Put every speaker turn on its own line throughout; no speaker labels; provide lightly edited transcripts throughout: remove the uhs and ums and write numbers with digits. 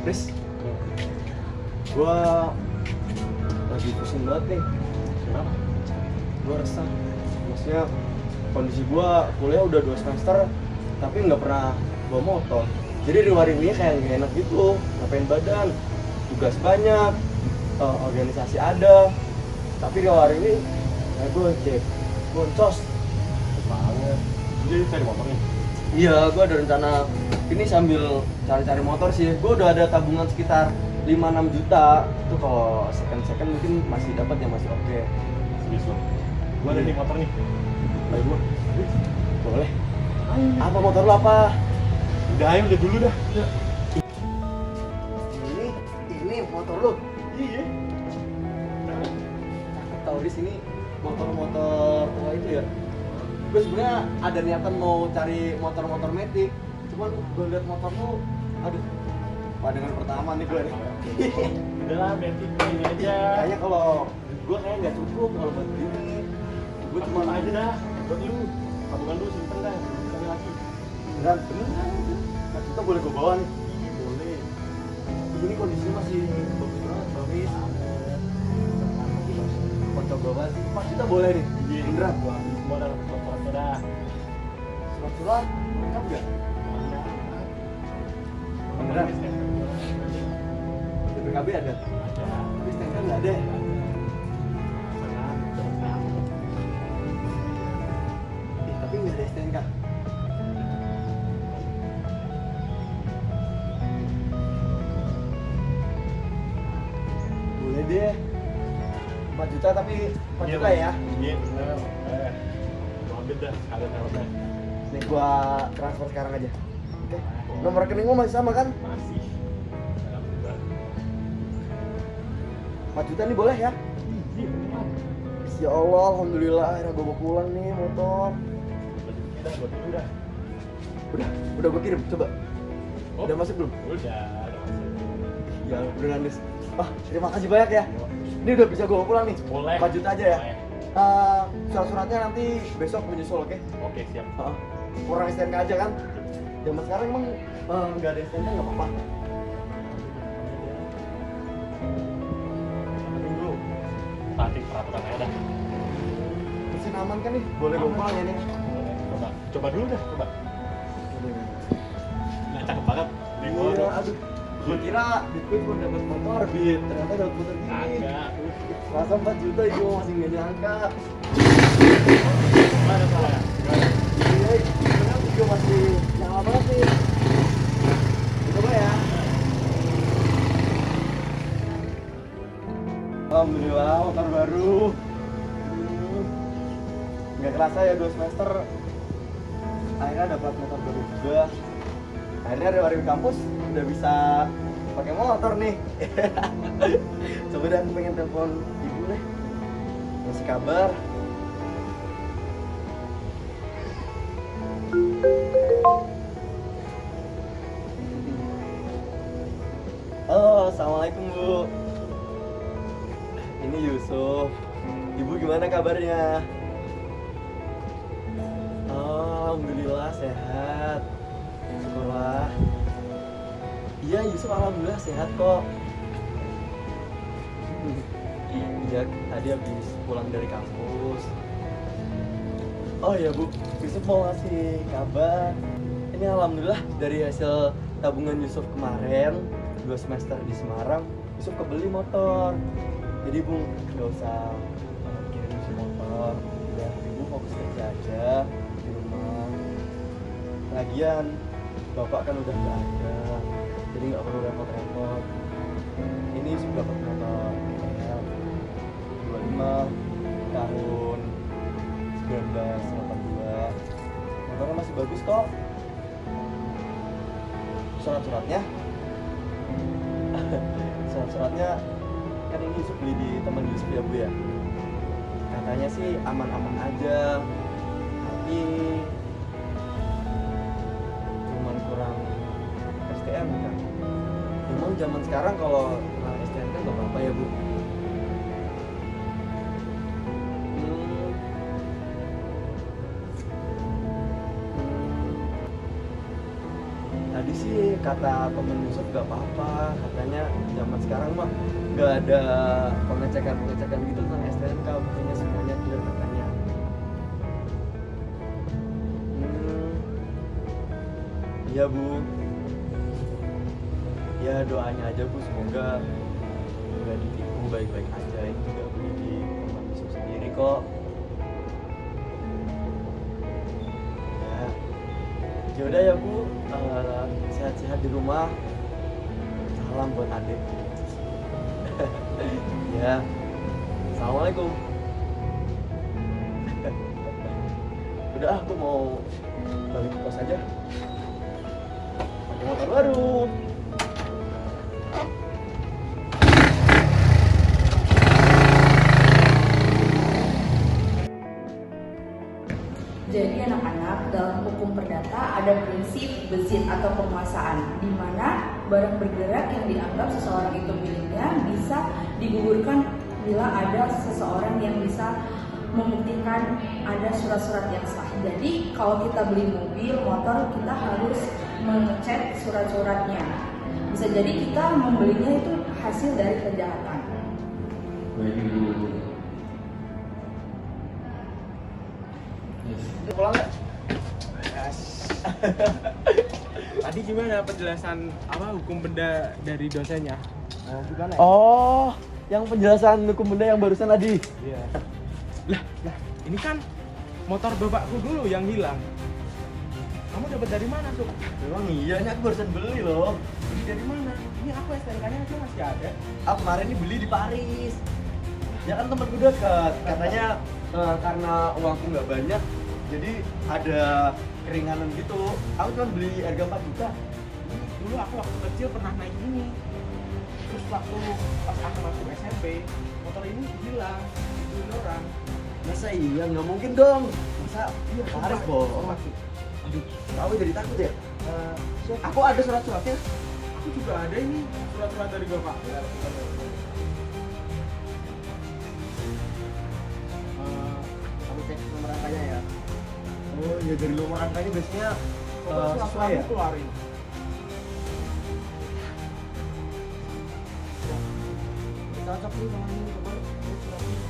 Riz, gua lagi pusing banget nih.
Kenapa?
Gua resah. Maksudnya kondisi gua kuliah udah 2 semester, tapi nggak pernah bawa motor. Jadi di waringnya kayak nggak enak gitu. Ngapain badan? Tugas banyak, organisasi ada. Tapi di waring ini kayak gua cek, boncos.
Banget. Jadi cari motor nih.
Iya, gua ada rencana ini sambil cari-cari motor sih. Gua udah ada tabungan sekitar 5-6 juta. Itu kalau second mungkin masih dapat ya, masih oke.
Bisa. Gua ada nih motor nih. Baik gua.
Boleh.
Ayo.
Apa motor lo apa?
Udah ayo udah dulu dah.
Ini motor lo.
Iya.
Cakep tau di sini motor-motor tua itu ya. Gue sebenarnya ada niatan mau cari motor-motor metik. Cuman gue liat motor lo, aduh, pandangan pertama nih gue nih.
Udah lah, metik ini aja.
Kayaknya kalau gue kayak nggak cukup kalau buat ini. Gue cuma
Cuma aja dah. Buat lu. Tabungan lu simpen dah. Sekali lagi.
beneran nah, kita boleh gue bawa nih.
Iya boleh.
Ini kondisinya masih bagus banget, bagus. Kocok banget sih. Pas kita boleh nih.
Iya.
Beneran.
Gua ambil semua dah. Surat-suratnya dah.
Surat-surat lengkap nggak? Beneran? BPKB ada?
Ada.
Tapi STNK nggak ada ya? Tapi nggak ada STNK. Boleh deh. 4 juta tapi 4 juta ya?
Iya bener. Gua ambil dah. Sekalian helmnya.
Nih gua transfer sekarang aja. Oke. Nomor rekening gua masih sama kan?
Masih.
4 juta nih boleh ya?
Iya bener.
Ya Allah, alhamdulillah akhirnya gua bawa pulang nih motor.
Kita buat dulu dah.
Udah gua kirim, coba.
Oh.
Udah masuk belum?
Udah masuk.
Ya, beneran Des. Terima kasih banyak ya. Ini udah bisa gua bawa pulang nih.
Boleh.
4 juta aja ya.
Boleh.
Surat-suratnya nanti besok menyusul, oke?
Oke siap.
Kurang STNK aja kan? Zaman sekarang emang nggak ada STNK nggak apa-apa.
Dulu. Nanti peraturan aja dah.
Mesin aman kan nih? Boleh gua pulang ya nih.
Boleh. Coba dulu dah. Coba. Nah cakep banget. Di gua.
Iya, aduh. Gua kira Bitcoin gua dapat motor, Bit. Ternyata dapat motor gini.
Agak.
Masa 4 juta itu masih nggak nyangka.
Gimana soalnya? Gimana?
Iya, sebenarnya video masih nyala banget nih. Coba ya. Alhamdulillah motor baru. Nggak kerasa ya 2 semester akhirnya dapat motor baru juga. Akhirnya dari waring kampus udah bisa pakai motor nih. Coba deh aku pengen telepon ibu deh. Ngasih kabar. Halo, assalamualaikum Bu. Ini Yusuf. Ibu gimana kabarnya? Alhamdulillah sehat. Syukurlah. Iya Yusuf, alhamdulillah sehat kok. Iya, tadi habis pulang dari kampus. Oh iya Bu, Yusuf mau ngasih kabar. Ini alhamdulillah dari hasil tabungan Yusuf kemarin 2 semester di Semarang, Yusuf kebeli motor. Jadi Bu, nggak usah mikirin Yusuf motor. Udah, Ibu fokus kerja aja di rumah. Lagian Bapak kan udah nggak ada, jadi nggak perlu repot-repot. Ini Yusuf dapat motor BL 25 tahun 1982. Motornya masih bagus kok. Surat-suratnya kan ini Yusuf beli di teman Yusuf ya Bu ya. Katanya sih aman-aman aja, tapi cuman kurang STM kan. Memang zaman sekarang kalau kurang STM kan gak apa-apa ya Bu. Tadi sih kata temen Yusuf gak apa-apa, katanya zaman sekarang mah gak ada pengecekan gitu tentang STNK, buktinya semuanya clear katanya. Iya Bu, ya doanya aja Bu, semoga nggak ditipu, baik-baik aja. Ini juga beli di teman Yusuf sendiri kok. Ya udah ya Bu, sehat-sehat di rumah. Salam buat adik. Ya, assalamualaikum. Udah, aku mau balik ke kos aja. Pakai motor baru.
Jadi anak-anak, dalam hukum perdata ada prinsip bezit atau penguasaan, di mana barang bergerak yang dianggap seseorang itu miliknya bisa digugurkan bila ada seseorang yang bisa membuktikan ada surat-surat yang sah. Jadi kalau kita beli mobil, motor, kita harus mengecek surat-suratnya. Bisa jadi kita membelinya itu hasil dari kejahatan.
Pulang nggak?
Tadi gimana penjelasan hukum benda dari dosennya? Gimana ya?
Oh, yang penjelasan hukum benda yang barusan tadi.
Iya. Lah, ini kan motor bapakku dulu yang hilang. Kamu dapat dari mana, Suk?
Memang iya, ini aku barusan beli loh.
Beli dari mana? Ini aku STNK-nya aja masih ada.
Aku kemarin ini beli di Paris. Ya kan temanku dekat. Katanya karena uangku nggak banyak, jadi ada keringanan gitu. Aku cuma beli harga 4 juta.
Dulu aku waktu kecil pernah naik ini. Terus waktu pas aku masuk SMP, motor ini hilang, dibeli orang.
Masa iya? Nggak mungkin dong. Masa
Iya,
Paris
sumpah.
bohong? Aduh, kamu jadi takut ya? Aku ada surat-suratnya.
Aku juga ada ini surat-surat dari bapak.
Kamu cek nomor angkanya ya. Oh iya, dari nomor angkanya biasanya sesuai ya?
Keluarin.
Cocok sih sama ini, coba lihat suratnya.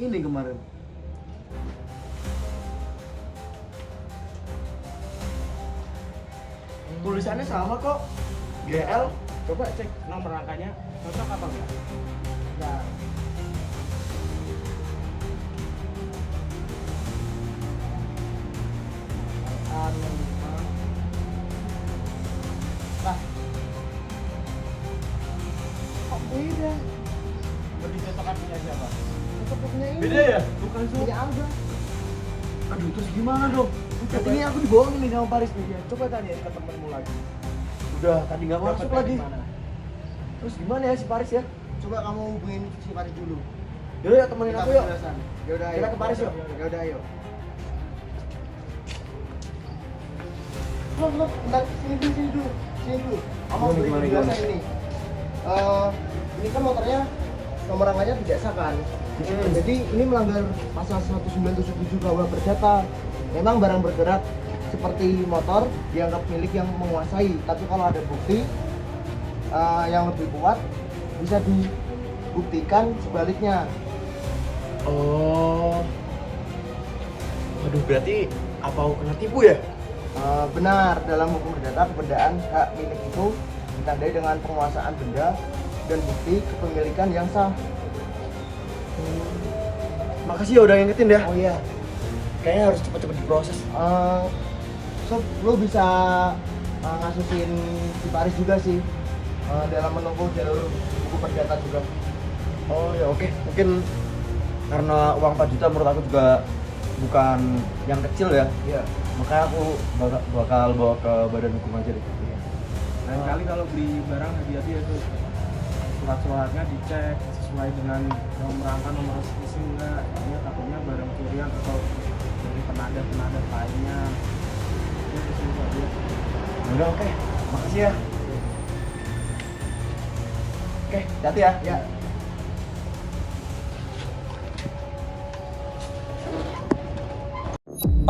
Ini kemarin. Tulisannya sama kok. GL.
Coba cek nomor angkanya, cocok apa enggak? Enggak. Lah, kok beda? Lebih cocok punya siapa? Cocok punya ini.
Beda ya?
Bukan Su.
Punya Angga.
Aduh, terus gimana dong? Berarti ini aku dibohongin nih sama Paris nih.
Coba tanya ke temenmu lagi.
Udah, tadi nggak masuk
Dapat
lagi.
dari mana?
Terus gimana ya si Paris ya?
Coba kamu hubungin si Paris dulu.
Yaudah ya, temenin aku yuk.
Ya udah ayo.
Kita ke Paris yuk.
Ya udah ayo. Loh, bentar, sini dulu. Kamu beri
Gimana?
penjelasan ini. Ini kan motornya nomor angkanya tidak sah kan? Jadi ini melanggar pasal 1977 KUH Perdata. Memang barang bergerak seperti motor dianggap milik yang menguasai, tapi kalau ada bukti yang lebih kuat bisa dibuktikan sebaliknya.
Oh. Waduh, berarti apa aku kena tipu ya?
Benar, dalam hukum perdata kebendaan hak milik itu ditandai dengan penguasaan benda dan bukti kepemilikan yang sah.
Makasih ya udah ngingetin ya.
Oh iya,
Kayaknya harus cepet-cepet diproses.
so lo bisa ngasusin di Paris juga sih dalam menempuh jalur hukum perdata juga.
Oh ya oke. Mungkin karena uang 4 juta menurut aku juga bukan yang kecil ya.
Iya.
Makanya aku bakal bawa ke badan hukum aja deh.
Lain kali kalau beli barang hati-hati ya tuh. Surat-suratnya dicek sesuai dengan nomor angka, nomor registrasi enggak. Ini takutnya barang curian atau dari penadah lainnya. Itu disini aja.
Udah oke. Makasih ya. Oke, hati ya.
Ya.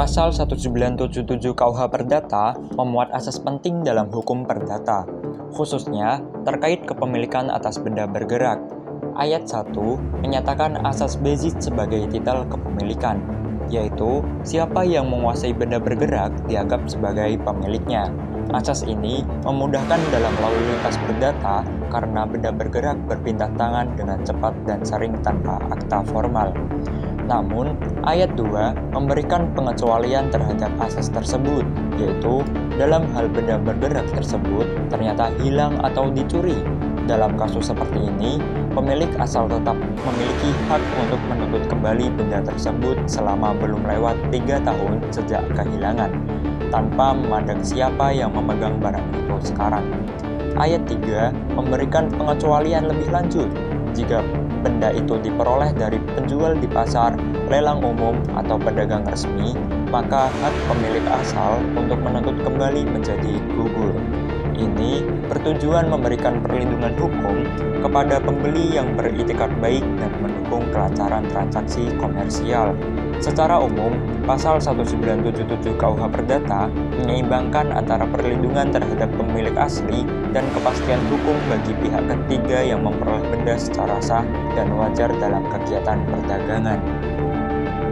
Pasal 1977 KUH Perdata memuat asas penting dalam hukum perdata, khususnya terkait kepemilikan atas benda bergerak. Ayat 1 menyatakan asas basis sebagai titel kepemilikan, yaitu siapa yang menguasai benda bergerak dianggap sebagai pemiliknya. Asas ini memudahkan dalam lalu lintas berdata karena benda bergerak berpindah tangan dengan cepat dan sering tanpa akta formal. Namun, ayat 2 memberikan pengecualian terhadap asas tersebut, yaitu dalam hal benda bergerak tersebut ternyata hilang atau dicuri. Dalam kasus seperti ini, pemilik asal tetap memiliki hak untuk menuntut kembali benda tersebut selama belum lewat 3 tahun sejak kehilangan, tanpa memandang siapa yang memegang barang itu sekarang. Ayat 3 memberikan pengecualian lebih lanjut. Jika benda itu diperoleh dari penjual di pasar, lelang umum, atau pedagang resmi, maka hak pemilik asal untuk menuntut kembali menjadi gugur. Ini bertujuan memberikan perlindungan hukum kepada pembeli yang beritikat baik dan mendukung kelancaran transaksi komersial. Secara umum, Pasal 1977 KUH Perdata menyeimbangkan antara perlindungan terhadap pemilik asli dan kepastian hukum bagi pihak ketiga yang memperoleh benda secara sah dan wajar dalam kegiatan perdagangan.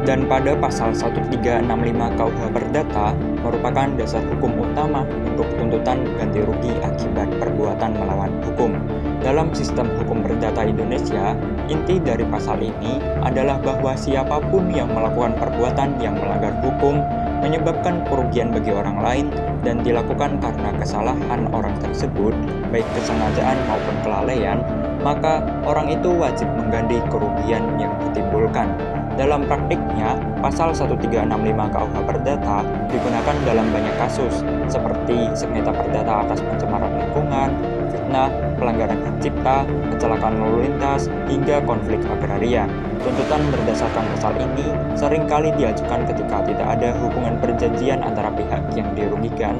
Dan pada pasal 1365 KUH Perdata merupakan dasar hukum utama untuk tuntutan ganti rugi akibat perbuatan melawan hukum. Dalam sistem hukum perdata Indonesia, inti dari pasal ini adalah bahwa siapapun yang melakukan perbuatan yang melanggar hukum, menyebabkan kerugian bagi orang lain, dan dilakukan karena kesalahan orang tersebut, baik kesengajaan maupun kelalaian, maka orang itu wajib mengganti kerugian yang ditimbulkan. Dalam praktiknya, pasal 1365 KUH Perdata digunakan dalam banyak kasus, seperti sengketa perdata atas pencemaran lingkungan, fitnah, pelanggaran hak cipta, kecelakaan lalu lintas, hingga konflik agraria. Tuntutan berdasarkan pasal ini seringkali diajukan ketika tidak ada hubungan perjanjian antara pihak yang dirugikan